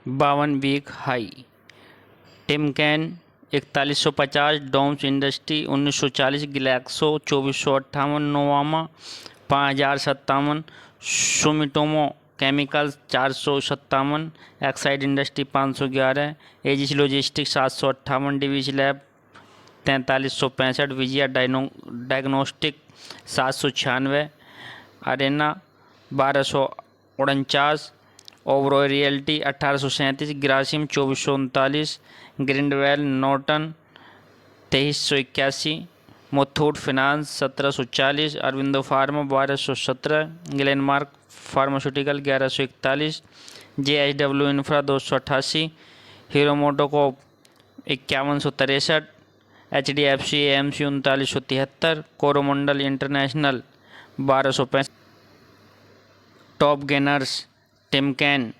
52 week high. Timken 4150, Doms Industry 1940, Glaxo 2458, Nuvama 5057, Sumitomo Chemicals 457, Exide industry 511, Aegis Logistics 758, Divi's Lab 4365, Vijaya Diagnostic 796, Arena 1249, Oberoi Realty 1837, Grasim 2439, Grindwell Norton 2381, Muthoot Finance 1740, Aurobindo Pharma 1217, Glenmark Pharmaceutical 1141, JSW Infra 288, Hero MotoCorp 5163, HDFC AMC 3973, Coromandel International 1265, top gainers Timken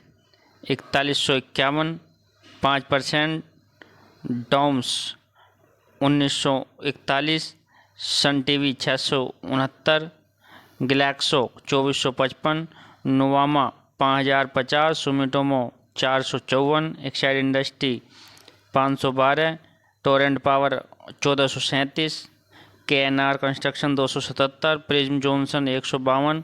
4151 5%, Doms 1941, Sun TV 669, Glaxo 2455, Nuvama 5050, Sumitomo 454, Exide industry 512, Torrent power 1437, KNR construction 277, Prism Johnson 152,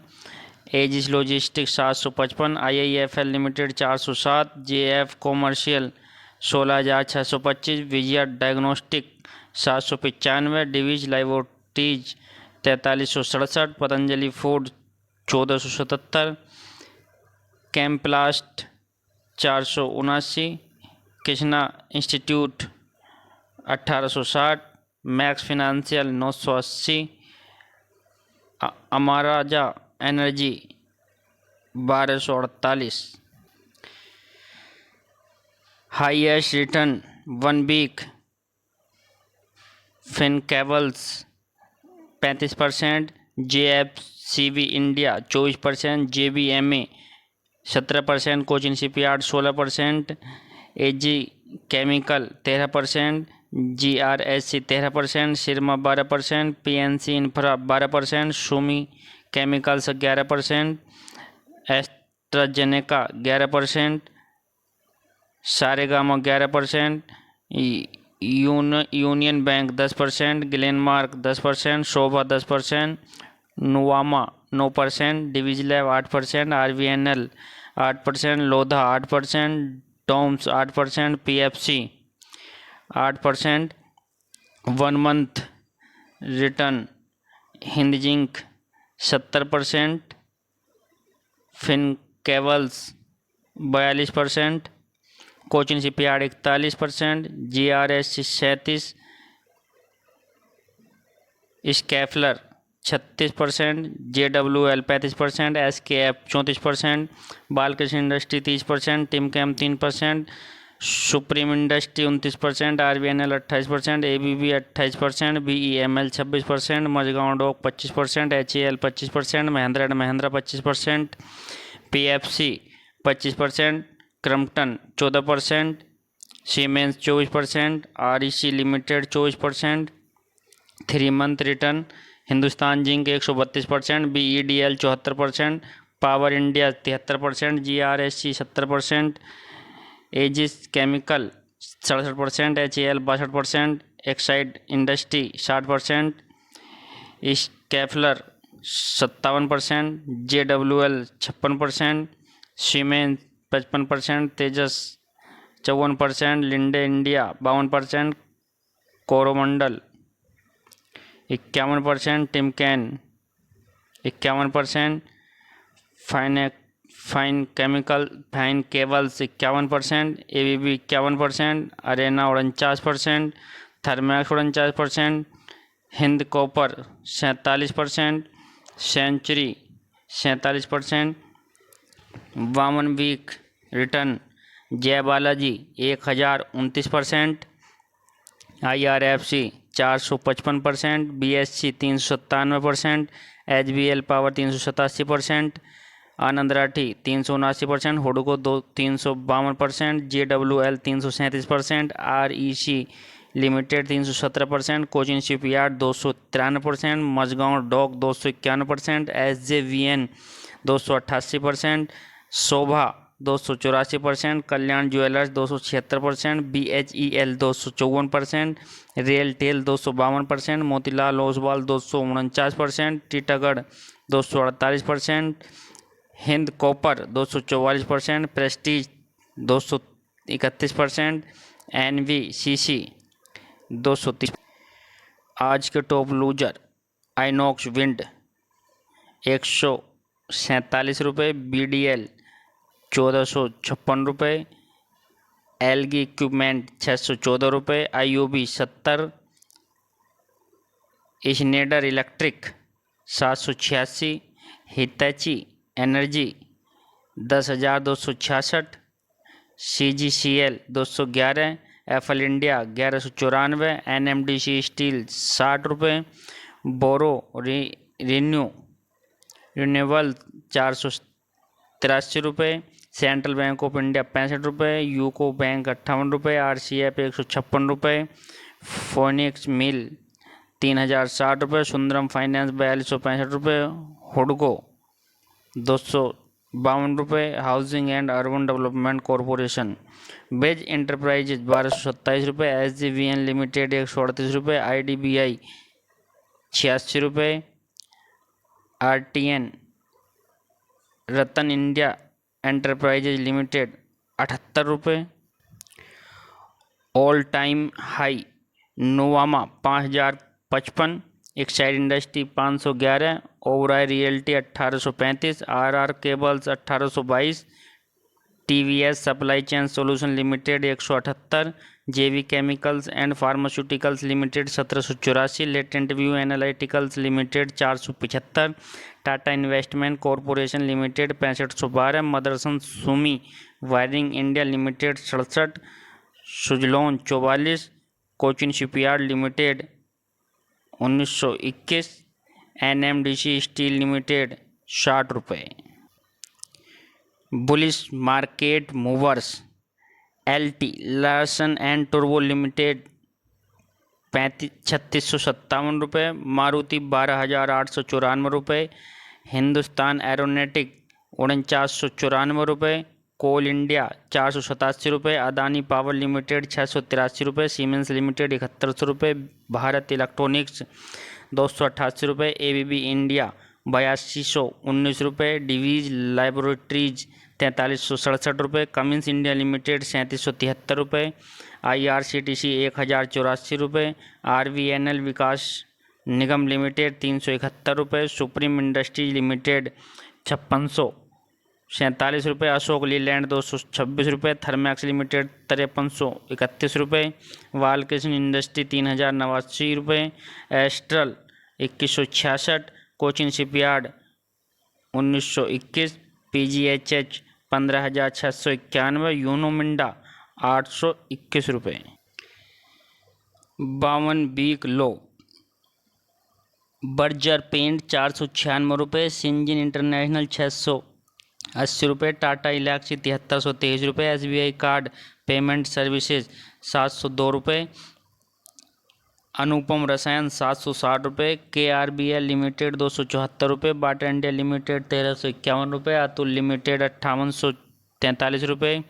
Aegis logistics 755, IIFL limited 407, JF commercial 16625, Vijaya diagnostic 795, Divi's laboratories 4367, Patanjali food 1477, Chemplast 479, Krishna institute 1860, Max financial 980, Amara Raja energy 1248, highest return 1 week Fincables 35%, JFCB India 24%, JBMA 17%, Cochin shipyard 16%, AG chemical 13%, GRSC 13%, Syrma 12%, PNC infra 12%, Sumi chemicals 11%, AstraZeneca 11%, Saregama 11%, union bank 10%, Glenmark 10%, Sobha 10%, Nuvama 9%, Divi's lab 8%, RVNL 8%, Lodha 8%, Doms 8%, PFC 8%, 1 month return Hindzinc 70%, Fincables 42%, Cochin shipyard 41%, GRSC 37, Schaeffler 36%, JWL 35%, SKF 34%, Balkrishna industry 30%, Timken 3%, supreme industry 29%, RVNL 28%, ABB 28%, BEML 26%, Mazagon dock 25%, HAL 25%, Mahindra and Mahindra 25%, PFC 25%, Crompton 14%, Siemens 24%, REC limited 24%, 3 month return Hindustan zinc 132%, BEDL 74%, power India 73%, GRSC 70%, Aegis chemical 67%, HAL 62%, Exide industry 60%, Schaeffler 57%, JWL 56%, Siemens 55%, Tejas 54%, Linde India 52%, Coromandel 51%, Timken 51%, fine cables 51%, ABB 51%, अरेना 49%, Thermax 49%, Hind copper 47%, century 47%, 52 week return Jai Balaji 1029%, IRFC 455%, BSC 397%, HBL power 387%, आनंद राठी 379%, हुडको 352%, JWL 337%, REC Limited 317%, Cochin Shipyard 293%, Mazagon Dock 251%, SJVN 288%, Sobha 284%, Kalyan Jewellers 276%, BHEL 254%, RailTel 252%, Motilal Oswal 249%, Titagarh 248%, Hind Copper 244%, Prestige 231%, NVCC 230। आज के top loser INOX wind 147 रुपये, BDL 1456 रुपये, algae equipment 614 रुपये, IOB 70, Schneider electric 786, Hitachi energy 10,266, CGCL 211, FL India 1194, NMDC steel 60 रुपये, बोरो renewable 483 रुपये, central bank of India 65 रुपये, UCO bank 58 रुपये, RCF 156 रुपये, फोनिक्स मिल 3060 रुपये, सुंदरम फाइनेंस 4265 रुपये, हुडको 252 रुपये, Housing and Urban Development Corporation बेज इंटरप्राइजेज 1227 रुपये, SJVN लिमिटेड 138 रुपये, IDBI 86 रुपये, RTN Ratan India enterprises limited 78 रुपये, all time high Nuvama 5055, Exide industry 511, Oberoi realty 1835, RR cables 1822, TVS supply chain solution limited 178, JV chemicals and pharmaceuticals limited 1784, latent view analyticals limited 475, Tata investment corporation limited 6512, Motherson Sumi wiring India limited 67, Suzlon 44, Cochin shipyard limited 1921, NMDC steel limited 60 रुपये। Bullish market movers LT Larsen and टूर्बो limited 3657 रुपये, मारुति 12,894 रुपये, Hindustan aeronautic 4994 रुपये, कोल India 487 रुपये, Adani power limited 683 रुपये, siemens limited 7100 रुपये, Bharat electronics 288 रुपये, ABB India 8219 रुपये, Divi's laboratories 4367 रुपये, कमिंस इंडिया लिमिटेड 3773 रुपये, IRCTC 1084 रुपये, RVNL विकास निगम लिमिटेड 371 रुपये, सुप्रीम इंडस्ट्रीज लिमिटेड 5647 रुपये, अशोक लीलैंड 226 रुपये, थर्मैक्स लिमिटेड 5331 रुपये, वालकृष्ण इंडस्ट्री 3089 रुपये, Astral 2166, Cochin Shipyard 1921, PGHH 15,691, Uno Minda 821 रुपये। 52 बीक लो, बर्जर पेंट 496 रुपये, सिंजिन इंटरनेशनल 680 रुपये, टाटा इलेक्सी 7323 रुपये, SBI कार्ड पेमेंट सर्विसेज 702 रुपये, अनुपम रसायन 760 रुपये, KRBL लिमिटेड 274 रुपये, बाटा इंडिया लिमिटेड 1351 रुपये, अतुल लिमिटेड 5843 रुपये,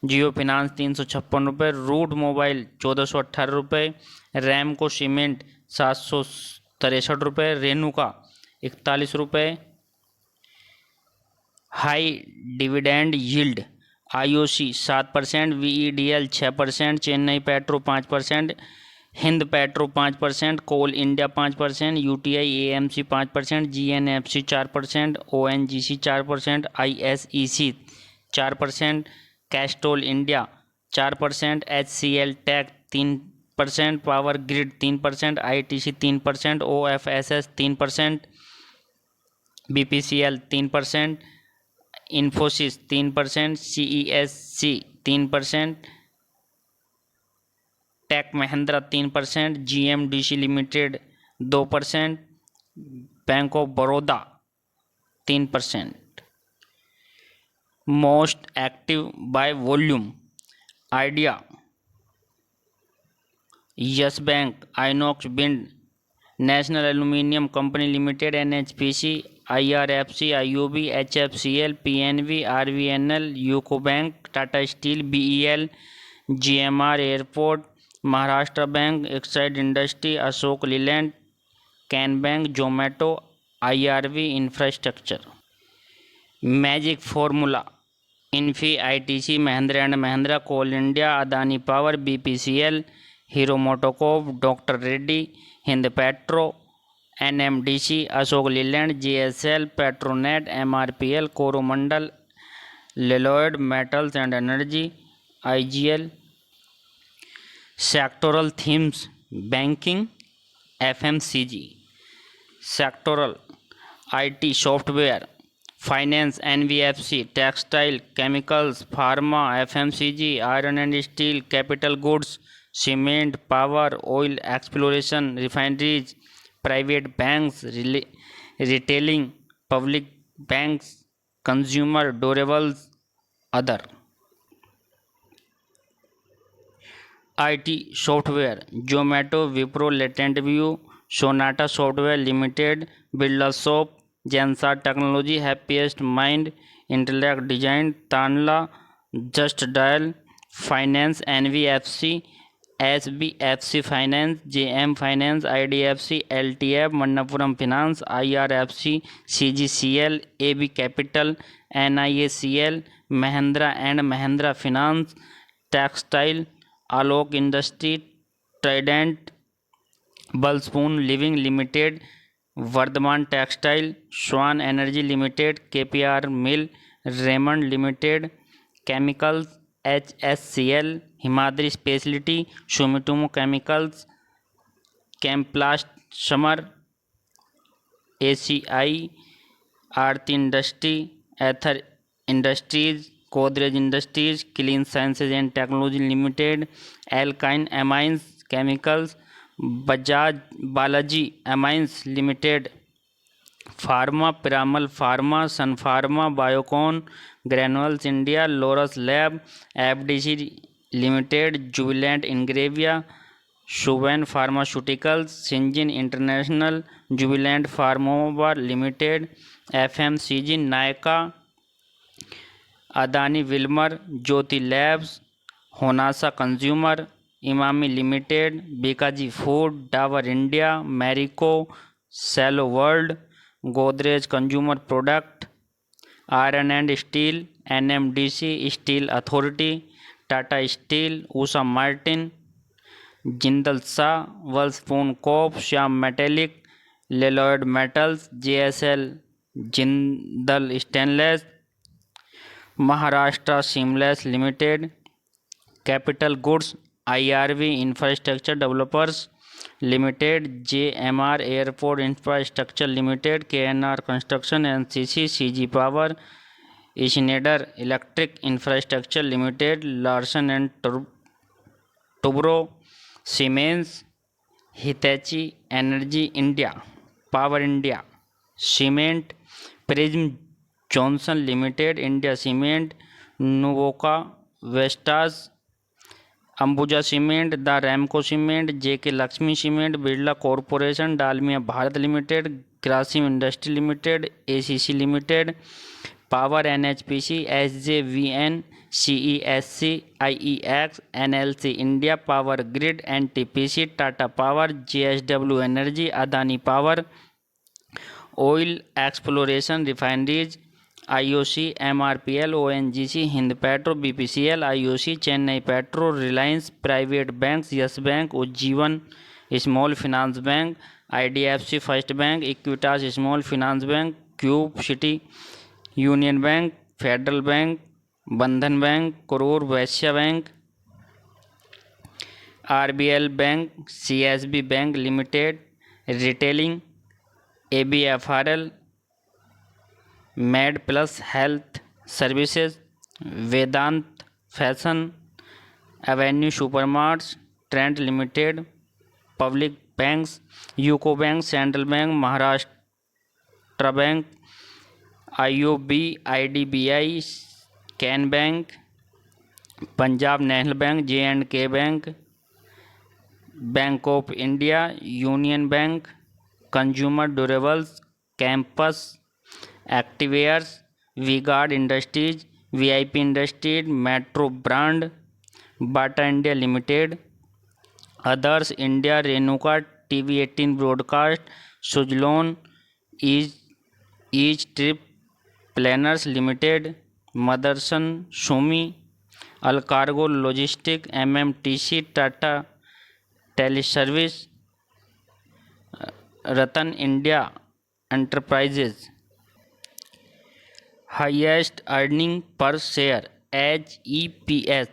जियो फिनांस 356 रुपये, रूट मोबाइल 1418 रुपये, रैमको सीमेंट 763 रुपये, रेणुका 41 रुपये, high dividend yield IOC 7%, VEDL 6%, Chennai petro 5%, Hind petro 5%, coal India 5%, UTI AMC 5%, GNFC 4%, ONGC 4%, ISEC 4%, Castrol India 4%, HCL take 3%, Power Grid 3%, ITC 3%, OFSS 3%, BPCL 3%, Infosys 3%, CESC 3%, Tech Mahindra 3%, GMDC Limited 2%, Bank of Baroda 3%। Most active by volume Idea, Yes Bank, Inox Wind, National Aluminium Company Limited NHPC, IRFC, IOB, HFCL, PNB, RVNL, UCO Bank, Tata Steel, BEL, GMR Airport, Maharashtra Bank, Exide Industry, Ashok Leyland, Can Bank, Zomato, IRV infrastructure. Magic formula Infy, ITC, Mahindra and Mahindra, coal India, Adani power, BPCL, Hero MotoCorp, doctor Reddy, Hind petro, NMDC, Ashok Leyland, JSL, Petronet, MRPL, Coromandel, Lloyds metals and energy, IGL। Sectoral themes banking, FMCG। Sectoral IT software, finance NBFC, textile, chemicals, pharma, FMCG, iron and steel, capital goods, cement, power, oil exploration, refineries, private banks, retailing, public banks, consumer durables, other. IT software, Zomato, Wipro, latent view, Sonata software limited, Birlasoft, Zensar technology, happiest mind, intellect design, Tanla, just dial finance, NBFC, SBFC finance, JM finance, IDFC, LTF, Manappuram finance, IRFC, CGCL, AB capital, NIACL, Mahindra and Mahindra finance, textile, Alok industry, Trident, Welspun living limited, Vardhman textile, Swan energy limited, KPR mill, Raymond limited, chemicals, HSCL, Himadri speciality, Sumitomo chemicals, Chemplast Sanmar, ACI, Aarti industry, Aether industries, Godrej industries, clean sciences and technology limited, एल्काइन amines chemicals, Bajaj Balaji amines limited, pharma Piramal pharma, Sun pharma, Biocon, granules India, Laurus lab, FDC limited, Jubilant Ingrevia, Suven pharmaceuticals, Syngene international, Jubilant Pharmova limited, FMCG, Nykaa, Adani Wilmar, Jyothy labs, Honasa consumer, Emami limited, Bikaji food, Dabur India, Marico, Cello world, Godrej consumer product, iron and steel, NMDC, steel authority, Tata steel, Usha Martin, Jindal saw, Welspun corp, Shyam metallic, Lloyds metals, JSL, Jindal stainless, Maharashtra seamless limited, capital goods, IRV infrastructure developers limited, JMR airport infrastructure limited, KNR construction, NCC, CG power, Schneider electric infrastructure limited, Larsen and Toubro, Siemens, Hitachi energy India, power India, cement, Prism Johnson limited, India cement, Nuvoco, Vestas, Ambuja cement, the Ramco cement, JK Lakshmi cement, Birla corporation, Dalmia Bharat limited, Grasim industry limited, ACC limited, power, NHPC, SJVN, CESC, IEX, NLC India, power grid, NTPC, Tata power, JSW energy, Adani power, oil exploration, refineries, IOC, MRPL, ONGC, Hind Petro, BPCL, IOC, Chennai Petro, Reliance, private banks, Yes Bank, Ujjivan Small Finance Bank, IDFC first Bank, Equitas Small Finance Bank, क्यूब City Union Bank, Federal Bank, Bandhan Bank, Karur Vysya Bank, RBL Bank, CSB Bank Limited, retailing, ABFRL, Med Plus Health Services, Vedant Fashion, Avenue Supermarts, Trent Limited, public banks, UCO Bank, Central Bank, Maharashtra Bank, IOB, IDBI, Can Bank, Punjab National Bank, J&K bank, bank of India, union bank, consumer durables, Campus, activewears, V guard industries, VIP industries, metro brand, Bata India limited, others India, Renuka, TV18 broadcast, Suzlon, easy trip planners limited, Motherson, Sumi, Allcargo logistic, MMTC, Tata teleservice, Ratan India enterprises. Highest earning per share HEPS,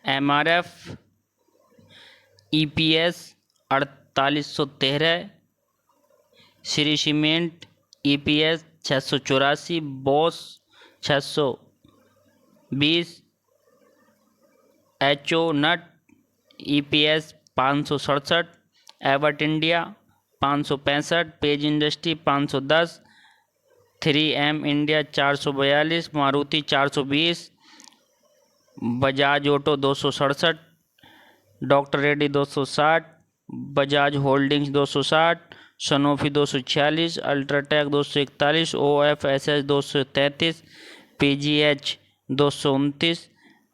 MRF EPS 4813, Shri cement EPS 684, Bosch 620, HO नट EPS 567, Abbott India 565, page industry 510, 3M India 442, Maruti 420, Bajaj auto 267, doctor Reddy 260, Bajaj holdings 260, Sanofi 246, UltraTech 241, OFSS 233, PGH 229,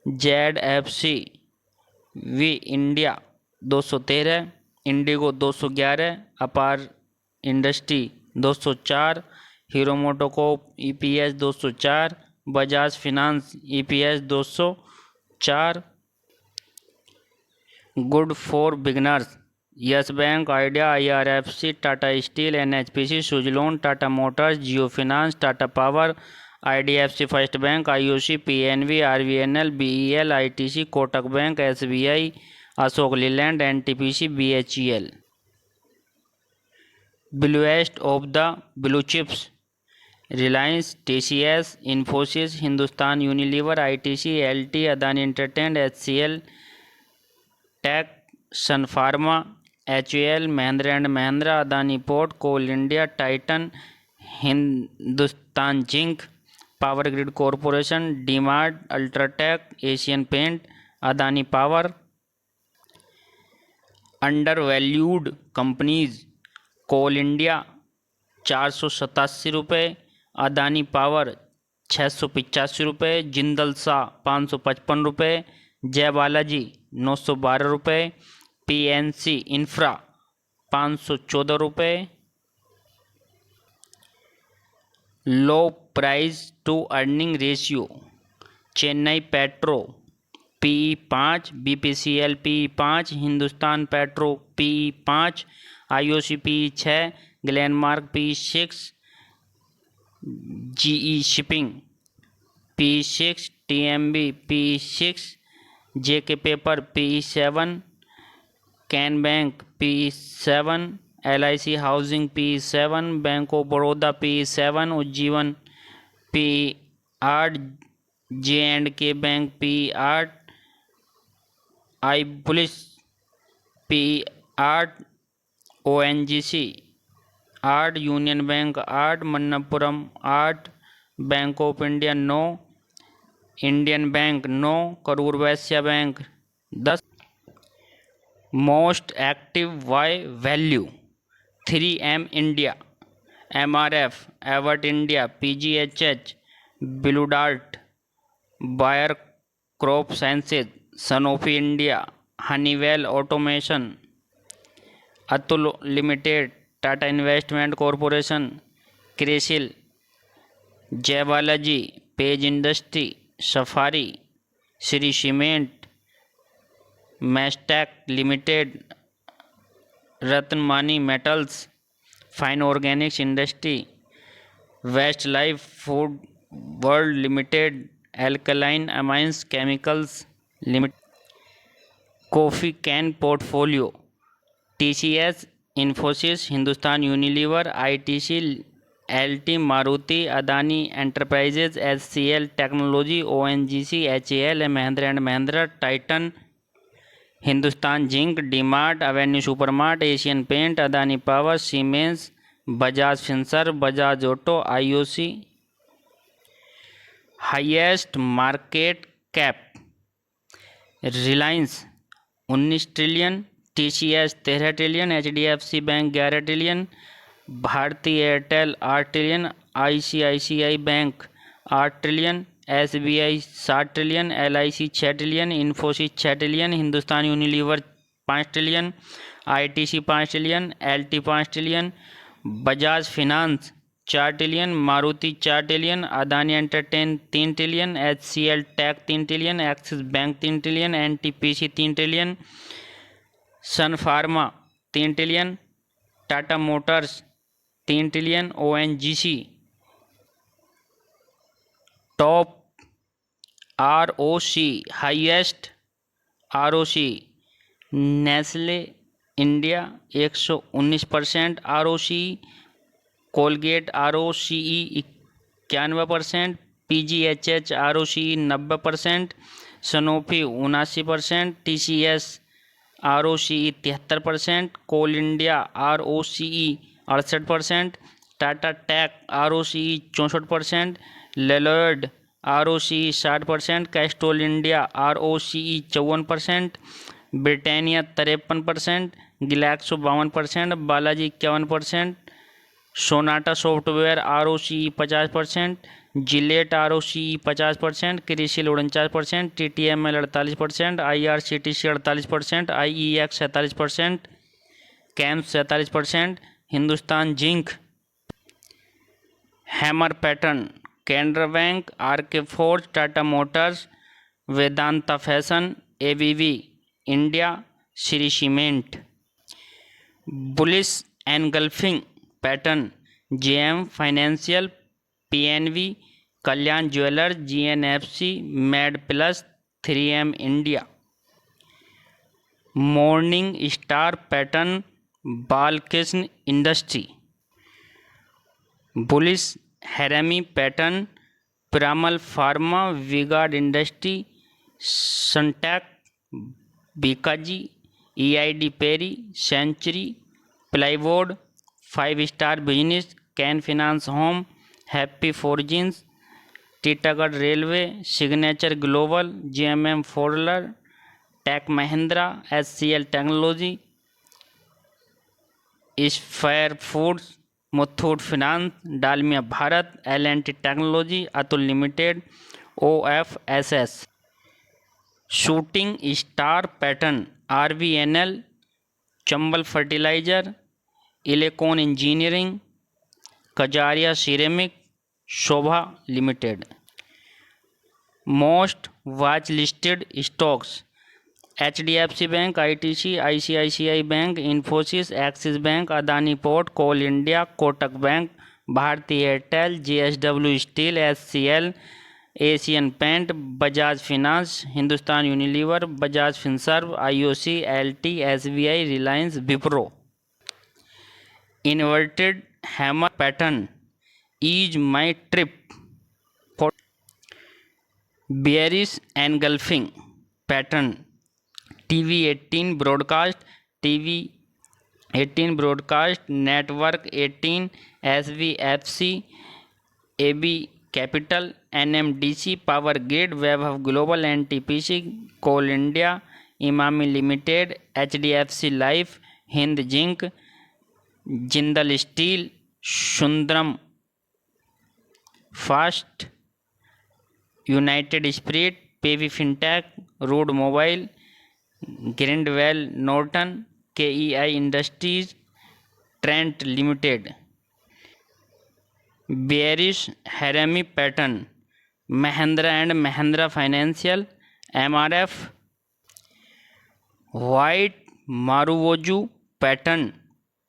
ZFC V India 213, IndiGo 211, Apar industry 204, Hero MotoCorp EPS 204, Bajaj finance EPS 204, good for beginners, yes bank, idea, IRFC, Tata steel, NHPC, Suzlon, Tata motors, Jio finance, Tata power, IDFC first bank, IOC, PNB, RVNL, BEL, ITC, Kotak bank, SBI, Ashok Leyland, NTPC, BHEL। Bluest of the blue chips, Reliance, TCS, Infosys, Hindustan Unilever, ITC, LT, Adani Entertain, HCL Tech, Sun Pharma, HUL, Mahindra and Mahindra, Adani port, coal India, Titan, Hindustan Zinc, Power Grid Corporation, DMart, UltraTech, Asian paint, Adani Power. Under valued companies, Coal India 487 रुपये, Adani power 685 रुपये, जिंदल सा 555 रुपये, जय बालाजी 912 रुपये, PNC infra 514 रुपये। Low price to earning ratio, Chennai petro PE 5, BPCL PE 5, Hindustan petro PE 5, IOC PE 6, Glenmark PE 6, GE shipping PE 6, TMB PE 6, JK paper PE 7, can bank PE 7, LIC housing PE 7, bank of Baroda PE 7, Ujjivan PE 8, J&K bank PE 8, आई पुलिस PE 8, ONGC 8, union bank 8, Manappuram 8, bank of India 9, Indian bank 9, Karur Vysya bank 10। Most active by value, 3M India, MRF, Abbott India, PGHH, blue dart, Bayer crop sciences, Sanofi India, Honeywell automation, Atul limited, Tata investment corporation, Crisil, Jai Balaji, page industry, Safari, Shri cement, Mastek limited, Ratnamani metals, fine organics industry, west life food world limited, alkaline amines chemicals limited. Coffee can portfolio, TCS, Infosys, Hindustan Unilever, ITC, LT, Maruti, Adani enterprises, HCL technology, ONGC, HAL, Mahindra and Mahindra, Titan, Hindustan zinc, D mart, avenue supermart, Asian paint, Adani power, Siemens, Bajaj Finserv, Bajaj auto, IOC। Highest market cap, Reliance 19 trillion, TCS 13 trillion, HDFC bank 11 trillion, Bharti Airtel 8 trillion, ICICI bank 8 trillion, SBI 7 trillion, LIC 6 trillion, Infosys 6 trillion, Hindustan Unilever 5 trillion, ITC 5 trillion, LT 5 trillion, Bajaj finance 4 trillion, Maruti 4 trillion, Adani entertain 3 trillion, HCL take 3 trillion, axis bank 3 trillion, NTPC 3 trillion, sun pharma 3 trillion, Tata motors 3 trillion, ONGC top ROC highest ROC, Nestle India 119% ROC, Colgate ROCE 91%, PGHH ROCE 90%, Sanofi 79%, TCS ROCE 73%, coal India ROCE 68%, Tata tech ROCE 64%, Lloyd ROCE 60%, Castrol India ROCE 54%, Britannia 53%, Glaxo 52%, Balaji 51%, Sonata software ROCE 50%, Gillette ROCE 50%, CRISIL 49%, TTML 48%, IRCTC 48%, IEX 47%, CAMS 47%, Hindustan zinc, hammer pattern, Canara bank, RK forge, Tata motors, Vedanta fashion, ABB India, Shree cement. Bullish engulfing pattern, JM financial, PNB, Kalyan jewellers, GNFC, MedPlus, 3M India. Morning star pattern, Balkrishna industry. Bullish harami pattern, Piramal pharma, Vguard industry, Sunteck, Bikaji, EID Parry, century, plywood, 5 star business, can finance home, happy forgings, Titagarh railway, signature global, GMM फोरलर, tech Mahindra, HCL technology, sapphire foods, Muthoot finance, Dalmia Bharat, L&T technology, Atul limited, OFSS। Shooting star pattern, RVNL, Chambal fertilizer, Elecon engineering, Kajaria ceramic, Sobha limited. Most watch listed stocks, HDFC bank, ITC, ICICI bank, Infosys, Axis bank, Adani port, coal India, Kotak bank, Bharti Airtel, JSW steel, HCL, Asian paint, Bajaj finance, Hindustan Unilever, Bajaj Finserv, IOC, LT, SBI, Reliance, Wipro. Inverted hammer pattern, ease my trip. Bearish engulfing pattern, TV18 broadcast, TV18 broadcast, network 18, SVFC, AB capital, NMDC, power grid, Vaibhav global, NTPC, coal India, Emami limited, HDFC life, Hind zinc, Jindal steel, Sundaram fast, united spirit, पेवी fintech, route mobile, Grindwell Norton, KEI industries, Trent limited. Bearish harami pattern, Mahindra and Mahindra financial, MRF। White marubozu pattern,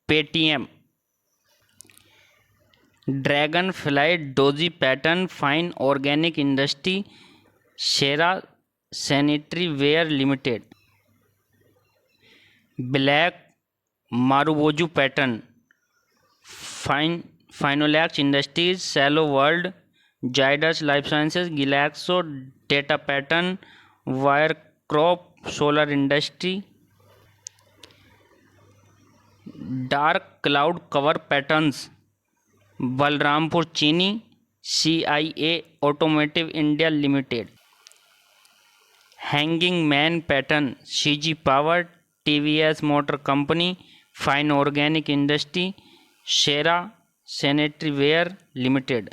Paytm. Dragon flight doji pattern, fine organic industry, Cera sanitary ware limited. Black marubozu pattern, Finolex industries, Cello world, Zydus life sciences, Glaxo data pattern, wire crop solar industry. Dark cloud cover patterns, Balrampur Chini, CIA automotive India limited. Hanging man pattern, CG power, TVS motor company, fine organic industry, Cera sanitary ware limited.